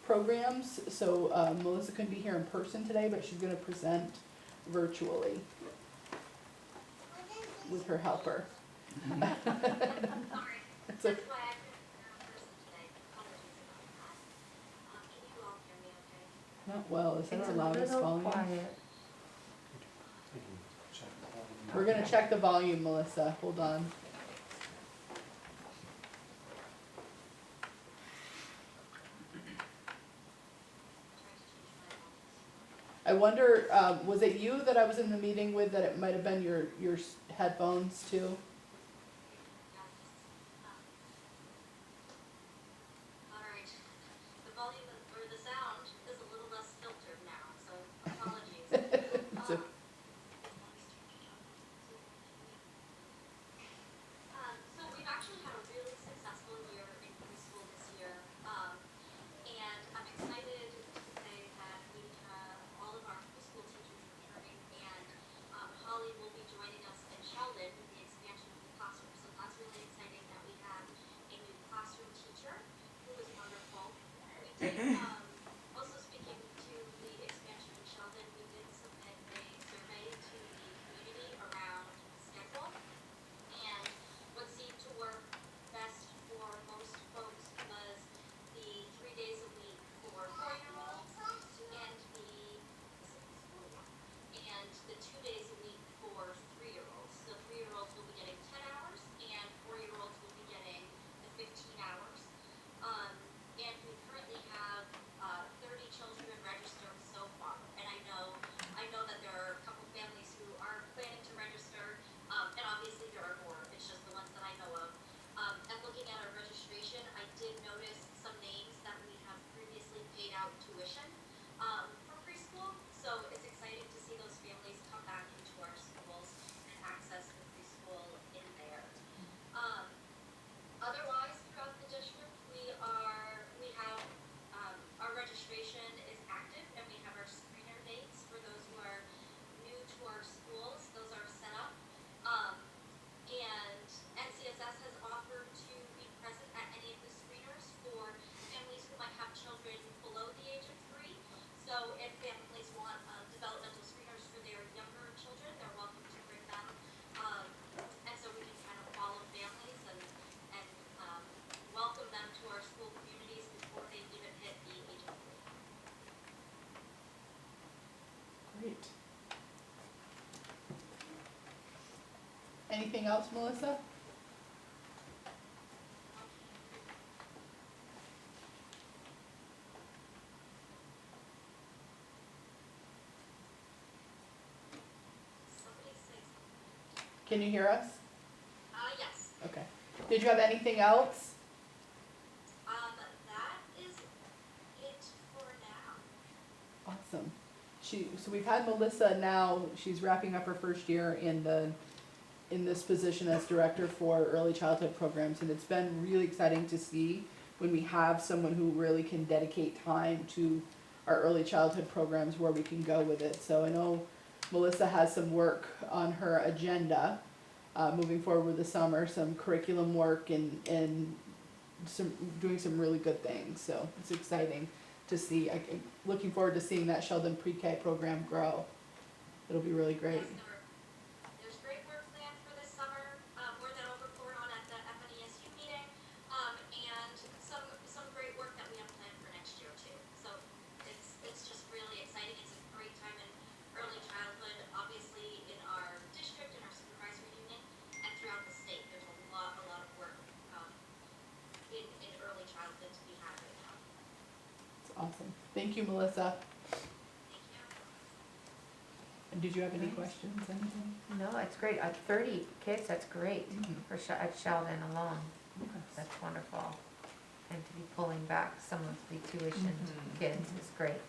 [SPEAKER 10] programs. So Melissa couldn't be here in person today, but she's going to present virtually with her helper.
[SPEAKER 15] Sorry.
[SPEAKER 10] It's
[SPEAKER 15] That's why I couldn't be here in person today. Apologies about that. Can you all hear me okay?
[SPEAKER 10] Not well. Is that
[SPEAKER 1] It's
[SPEAKER 10] our
[SPEAKER 1] a
[SPEAKER 10] loudest
[SPEAKER 1] little
[SPEAKER 10] volume?
[SPEAKER 1] quiet.
[SPEAKER 11] We can check the volume.
[SPEAKER 10] We're gonna check the volume, Melissa. Hold on. I wonder, was it you that I was in the meeting with that it might have been your headphones too?
[SPEAKER 15] Alright, the volume or the sound is a little less filtered now, so apologies.
[SPEAKER 10] So-
[SPEAKER 15] So we've actually had a really successful year in preschool this year, and I'm excited to say that we have all of our preschool teachers returning, and Holly will be joining us in Sheldon with the expansion of the classroom. So that's really exciting that we have a new classroom teacher who is wonderful. We did, also speaking to the expansion in Sheldon, we did submit a survey to the community around schedule. And what seemed to work best for most folks was the 3 days a week for 4-year-olds and the 2 days a week for 3-year-olds. So 3-year-olds will be getting 10 hours and 4-year-olds will be getting the 15 hours. And we currently have 30 children registered so far. And I know that there are a couple families who are planning to register, and obviously there are more. It's just the ones that I know of. And looking at our registration, I did notice some names that we have previously paid out tuition for preschool. So it's exciting to see those families come back into our schools and access the preschool in there. Otherwise, throughout the district, we have our registration is active, and we have our screener dates for those who are new to our schools. Those are set up. And NCSS has offered to be present at any of the screeners for families who might have children below the age of 3. So if families want developmental screeners for their younger children, they're welcome to bring them. And so we can kind of follow families and welcome them to our school communities before they even hit the age of 3.
[SPEAKER 10] Great. Anything else, Melissa?
[SPEAKER 15] Somebody say something.
[SPEAKER 10] Can you hear us?
[SPEAKER 15] Yes.
[SPEAKER 10] Okay. Did you have anything else?
[SPEAKER 15] That is it for now.
[SPEAKER 10] Awesome. So we've had Melissa now, she's wrapping up her first year in this position as director for early childhood programs, and it's been really exciting to see when we have someone who really can dedicate time to our early childhood programs where we can go with it. So I know Melissa has some work on her agenda moving forward with the summer, some curriculum work and doing some really good things, so it's exciting. to see. I'm looking forward to seeing that Sheldon pre-K program grow. It'll be really great.
[SPEAKER 15] Yes, there's great work planned for this summer, more that I'll report on at the FNESU meeting, and some great work that we have planned for next year too. So it's just really exciting. It's a great time in early childhood, obviously in our district, in our supervisory union, and throughout the state. There's a lot of work in early childhood to be had right now.
[SPEAKER 10] It's awesome. Thank you, Melissa.
[SPEAKER 15] Thank you.
[SPEAKER 10] And did you have any
[SPEAKER 1] Nice.
[SPEAKER 10] questions, anything?
[SPEAKER 1] No, it's great. 30 kids, that's great
[SPEAKER 10] Mhm.
[SPEAKER 1] for at Sheldon alone.
[SPEAKER 10] Okay.
[SPEAKER 1] That's wonderful. And to be pulling back some of the tuition
[SPEAKER 10] Mhm.
[SPEAKER 1] kids is great.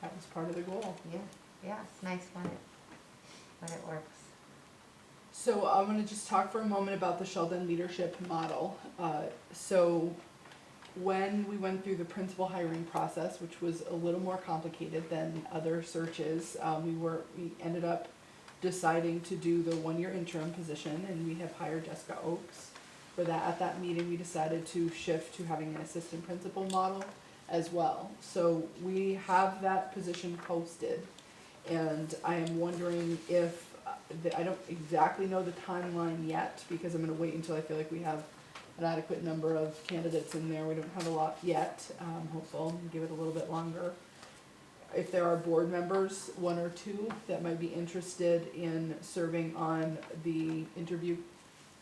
[SPEAKER 10] That was part of the goal.
[SPEAKER 1] Yeah, it's nice when it works.
[SPEAKER 10] So I'm gonna just talk for a moment about the Sheldon leadership model. So when we went through the principal hiring process, which was a little more complicated than other searches, we ended up deciding to do the one-year interim position, and we have hired Jessica Oakes for that. At that meeting, we decided to shift to having an assistant principal model as well. So we have that position posted, and I am wondering if, I don't exactly know the timeline yet, because I'm gonna wait until I feel like we have an adequate number of candidates in there. We don't have a lot yet, hopeful, and give it a little bit longer. If there are board members, one or two, that might be interested in serving on the interview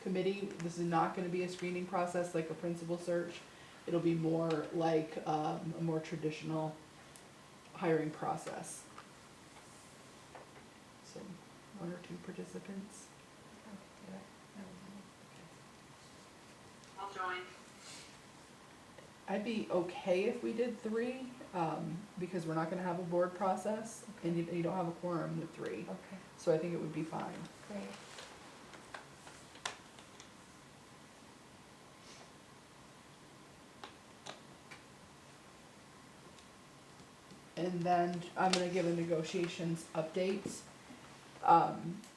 [SPEAKER 10] committee, this is not gonna be a screening process like a principal search. It'll be more like, a more traditional hiring process. So, one or two participants.
[SPEAKER 15] I'll join.
[SPEAKER 10] I'd be okay if we did 3, because we're not gonna have a board process, and you don't have a quorum with 3,
[SPEAKER 1] Okay,
[SPEAKER 10] so I think it would be fine.
[SPEAKER 1] great.
[SPEAKER 10] And then I'm gonna give a negotiations update.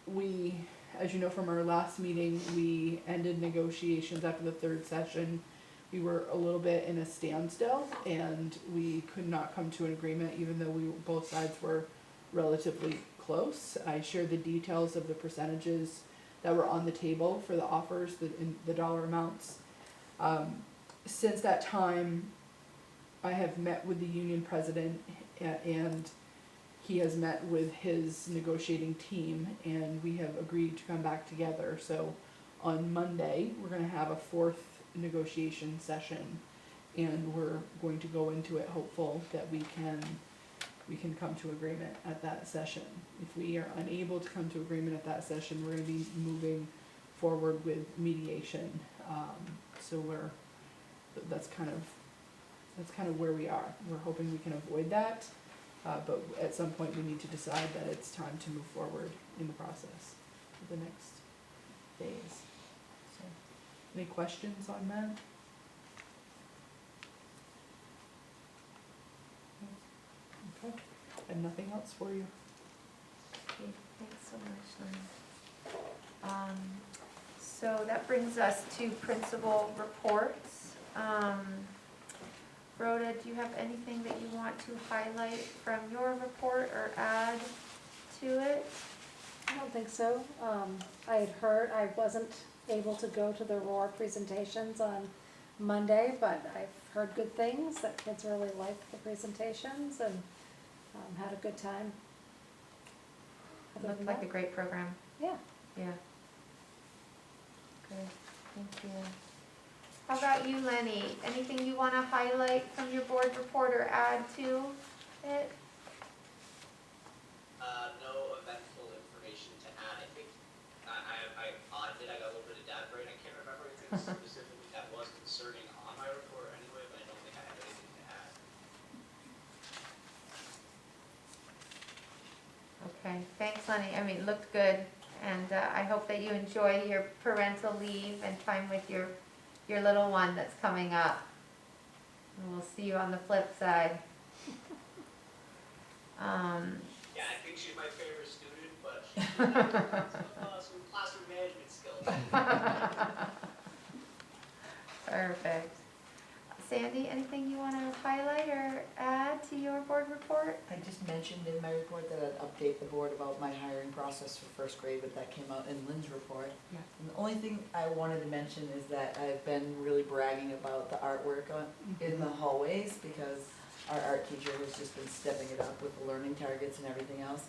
[SPEAKER 10] We, as you know from our last meeting, we ended negotiations after the 3rd session. We were a little bit in a standstill, and we could not come to an agreement, even though both sides were relatively close. I shared the details of the percentages that were on the table for the offers, the dollar amounts. Since that time, I have met with the union president, and he has met with his negotiating team, and we have agreed to come back together. So on Monday, we're gonna have a 4th negotiation session, and we're going to go into it hopeful that we can come to agreement at that session. If we are unable to come to agreement at that session, we're gonna be moving forward with mediation. So that's kind of where we are. We're hoping we can avoid that, but at some point we need to decide that it's time to move forward in the process for the next phase. So, any questions on that? Okay, I have nothing else for you.
[SPEAKER 1] Okay, thanks so much, Lynn. So that brings us to principal reports. Rhoda, do you have anything that you want to highlight from your report or add to it?
[SPEAKER 16] I don't think so. I had heard, I wasn't able to go to the ROAR presentations on Monday, but I've heard good things, that kids really liked the presentations and had a good time.
[SPEAKER 1] It
[SPEAKER 16] Other
[SPEAKER 1] looked
[SPEAKER 16] than
[SPEAKER 1] like a
[SPEAKER 16] that,
[SPEAKER 1] great program.
[SPEAKER 16] yeah.
[SPEAKER 1] Yeah. Good, thank you. How about you, Lenny? Anything you want to highlight from your board report or add to it?
[SPEAKER 17] No eventful information to add. I think I audited. I got a little bit of data brain. I can't remember anything specifically that was concerning on my report anyway, but I don't think I have anything to add.
[SPEAKER 1] Okay, thanks, Lenny. I mean, it looked good, and I hope that you enjoy your parental leave and time with your little one that's coming up. And we'll see you on the flip side.
[SPEAKER 17] Yeah, I think she's my favorite student, but she's some classroom management skills.
[SPEAKER 1] Perfect. Sandy, anything you wanna highlight or add to your board report?
[SPEAKER 2] I just mentioned in my report that I'd update the board about my hiring process for first grade, but that came out in Lynn's report.
[SPEAKER 10] Yeah.
[SPEAKER 2] And the only thing I wanted to mention is that I've been really bragging about the artwork in the hallways, because our art teacher has just been stepping it up with the learning targets and everything else.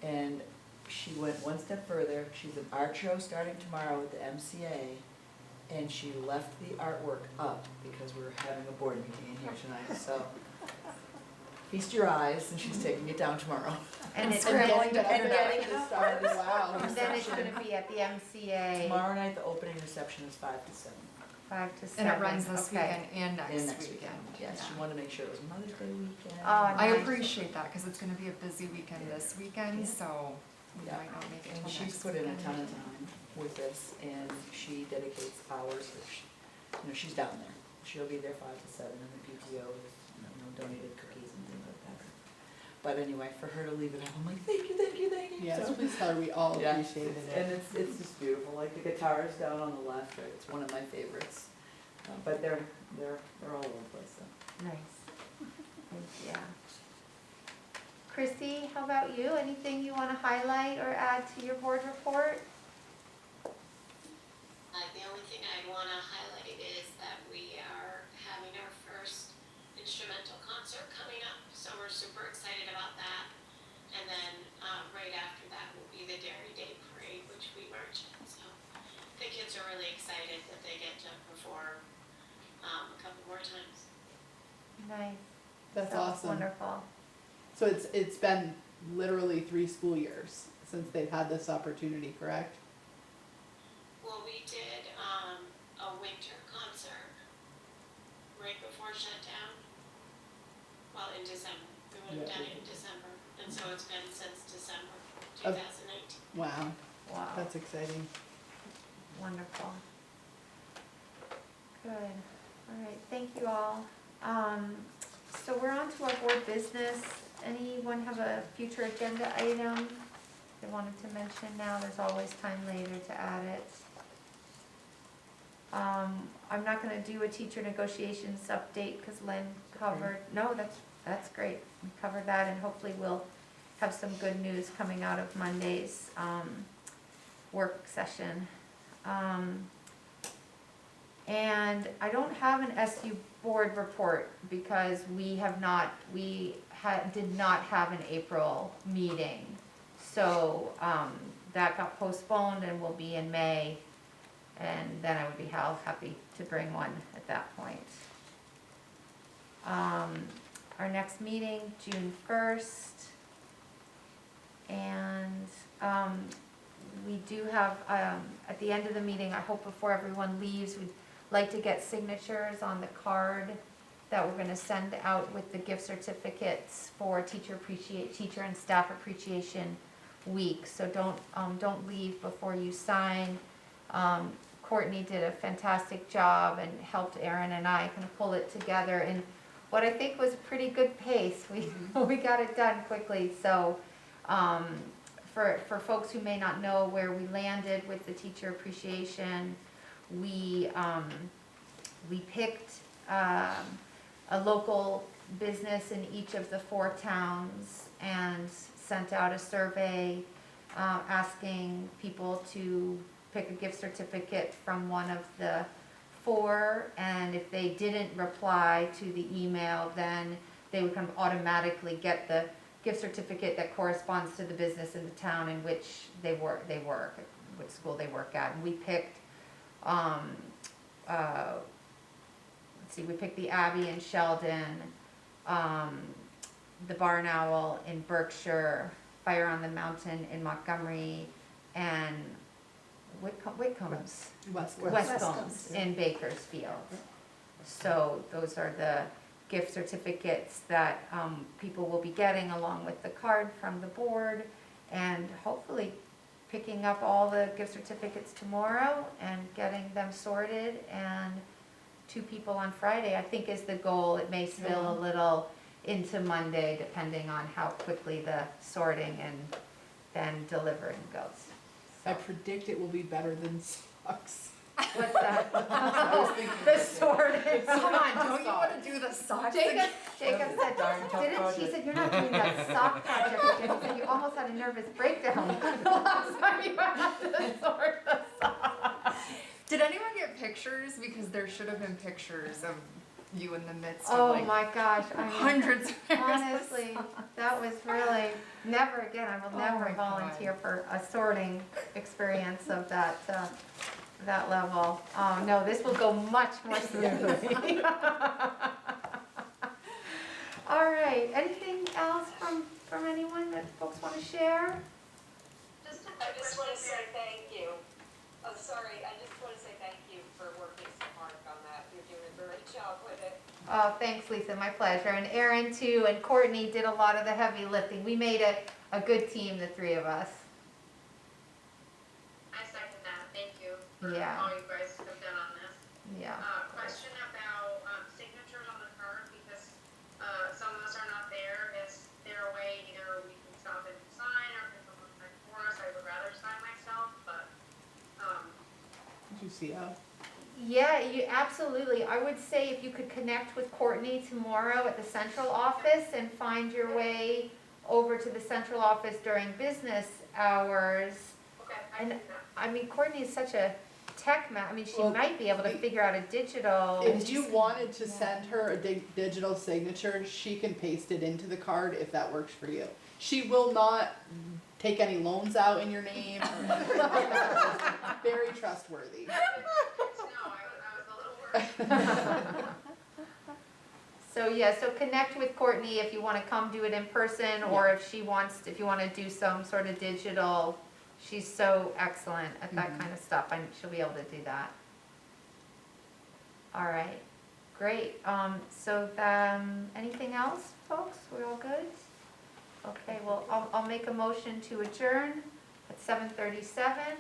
[SPEAKER 2] And she went one step further. She's an art show starting tomorrow at the MCA, and she left the artwork up because we're having a board meeting in here tonight, so feast your eyes, and she's taking it down tomorrow.
[SPEAKER 1] And it's
[SPEAKER 16] Scrambling to
[SPEAKER 2] And
[SPEAKER 16] figure it out.
[SPEAKER 2] getting it started, wow.
[SPEAKER 1] And then it's gonna be at the MCA,
[SPEAKER 2] Tomorrow night, the opening reception is 5 to 7.
[SPEAKER 1] 5 to
[SPEAKER 9] And
[SPEAKER 1] 7.
[SPEAKER 9] it runs this
[SPEAKER 1] Okay.
[SPEAKER 9] weekend and
[SPEAKER 2] And
[SPEAKER 9] next weekend.
[SPEAKER 2] Yes, she wanted to make sure it was Mother's Day weekend.
[SPEAKER 1] Oh,
[SPEAKER 9] I
[SPEAKER 1] nice.
[SPEAKER 9] appreciate that, cause it's gonna be a busy weekend this weekend, so we
[SPEAKER 2] Yeah.
[SPEAKER 9] might not make it
[SPEAKER 2] And
[SPEAKER 9] till
[SPEAKER 2] she's
[SPEAKER 9] next
[SPEAKER 2] put in a
[SPEAKER 9] weekend.
[SPEAKER 2] ton of time with this, and she dedicates hours, she's down there. She'll be there 5 to 7, and the PTO has, donated cookies and things like that. But anyway, for her to leave it up, I'm like, thank you, thank you, thank you.
[SPEAKER 10] Yes,
[SPEAKER 2] So-
[SPEAKER 10] please tell her we all
[SPEAKER 2] Yeah,
[SPEAKER 10] appreciated
[SPEAKER 2] And
[SPEAKER 10] it.
[SPEAKER 2] it's just beautiful, like the guitars down on the left, right, it's one of my favorites. But they're all over the place, so.
[SPEAKER 1] Nice. Yeah. Chrissy, how about you? Anything you wanna highlight or add to your board report?
[SPEAKER 12] The only thing I'd wanna highlight is that we are having our first instrumental concert coming up, so we're super excited about that. And then, right after that will be the Dairy Day Parade, which we march in, so the kids are really excited that they get to perform, a couple more times.
[SPEAKER 1] Nice.
[SPEAKER 10] That's
[SPEAKER 1] Sounds
[SPEAKER 10] awesome.
[SPEAKER 1] Wonderful.
[SPEAKER 10] So it's been literally 3 school years since they've had this opportunity, correct?
[SPEAKER 12] Well, we did, a winter concert right before shutdown. Well, in December, we would have
[SPEAKER 10] Yeah.
[SPEAKER 12] done it in December, and so it's been since December
[SPEAKER 10] Of-
[SPEAKER 12] 2019.
[SPEAKER 10] Wow,
[SPEAKER 1] Wow.
[SPEAKER 10] that's exciting.
[SPEAKER 1] Wonderful. Good. All right, thank you all. So we're on to our board business. Anyone have a future agenda item they wanted to mention now? There's always time later to add it. I'm not gonna do a teacher negotiations update because Lynn covered, no, that's great. We covered that, and hopefully we'll have some good news coming out of Monday's, work session. And I don't have an SU board report because we did not have an April meeting. So, that got postponed and will be in May. And then I would be happy to bring one at that point. Our next meeting, June 1st. And, we do have, at the end of the meeting, I hope before everyone leaves, we'd like to get signatures on the card that we're gonna send out with the gift certificates for Teacher and Staff Appreciation Week. So don't leave before you sign. Courtney did a fantastic job and helped Erin and I kind of pull it together in what I think was a pretty good pace. We got it done quickly, so, for folks who may not know where we landed with the teacher appreciation, we picked a local business in each of the 4 towns and sent out a survey asking people to pick a gift certificate from one of the 4, and if they didn't reply to the email, then they would kind of automatically get the gift certificate that corresponds to the business in the town in which they work, which school they work at. And we picked, we picked the Abbey in Sheldon, the Barn Owl in Berkshire, Fire on the Mountain in Montgomery, and Whitcomb's. Westcomb's in Bakersfield. So those are the gift certificates that people will be getting along with the card from the board, and hopefully picking up all the gift certificates tomorrow and getting them sorted, and 2 people on Friday, I think, is the goal. It may spill a little into Monday depending on how quickly the sorting and then delivering goes.
[SPEAKER 10] I predict it will be better than socks.
[SPEAKER 1] What's that?
[SPEAKER 2] I was thinking
[SPEAKER 1] The
[SPEAKER 2] that.
[SPEAKER 1] sorting.
[SPEAKER 9] Come on, don't you wanna do the socks again?
[SPEAKER 1] Jacob said,
[SPEAKER 2] Darn tough
[SPEAKER 1] he
[SPEAKER 2] project.
[SPEAKER 1] said, you're not doing that sock project again. He said, you almost had a nervous breakdown the last time you had to sort the socks.
[SPEAKER 9] Did anyone get pictures? Because there should have been pictures of you in the midst
[SPEAKER 1] Oh
[SPEAKER 9] of like
[SPEAKER 1] my gosh, I mean,
[SPEAKER 9] hundreds of pairs of
[SPEAKER 1] honestly, that was really, never again, I will
[SPEAKER 9] Oh
[SPEAKER 1] never
[SPEAKER 9] my God.
[SPEAKER 1] volunteer for a sorting experience of that, that level. No, this will go much more smoothly. All right, anything else from anyone that folks want to share?
[SPEAKER 15] I just want to say thank you. Oh, sorry, I just want to say thank you for working so hard on that. You're doing a great job with it.
[SPEAKER 1] Oh, thanks, Lisa, my pleasure. And Erin too, and Courtney did a lot of the heavy lifting. We made it a good team, the three of us.
[SPEAKER 12] I second that, thank you
[SPEAKER 1] Yeah.
[SPEAKER 12] all you guys have done on this.
[SPEAKER 1] Yeah.
[SPEAKER 12] Question about signatures on the card, because some of us are not there. Is there a way either we can stop and sign, or can someone sign for us? I would rather sign myself, but
[SPEAKER 10] Did you see how?
[SPEAKER 1] Yeah, you absolutely. I would say if you could connect with Courtney tomorrow at the central office and find your way over to the central office during business hours.
[SPEAKER 12] okay, I
[SPEAKER 1] And
[SPEAKER 12] can do that.
[SPEAKER 1] I mean, Courtney is such a tech I mean, she
[SPEAKER 10] Well,
[SPEAKER 1] might be able to figure out a digital.
[SPEAKER 10] If you wanted to send her a digital signature, she can paste it into the card if that works for you. She will not take any loans out in your name or anything like that. Very trustworthy.
[SPEAKER 12] No, I was a little worried.
[SPEAKER 1] So yeah, so connect with Courtney if you want to come do it in person, or if she wants, if you want to do some sort of digital. She's so excellent at that kind of stuff, and she'll be able to do that. All right, great. So anything else, folks? We're all good? Okay, well, I'll make a motion to adjourn at 7:37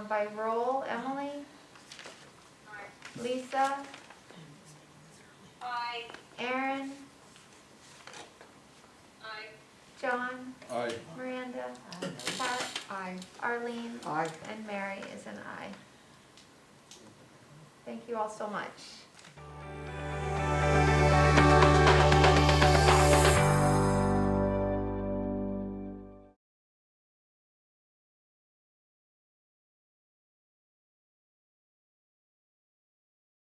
[SPEAKER 1] by roll. Emily, Lisa,
[SPEAKER 15] Aye.
[SPEAKER 1] Aaron,
[SPEAKER 12] I
[SPEAKER 1] John,
[SPEAKER 14] Aye.
[SPEAKER 1] Miranda, Pat,
[SPEAKER 9] I
[SPEAKER 1] Arlene,
[SPEAKER 13] Aye.
[SPEAKER 1] and Mary is an aye. Thank you all so much.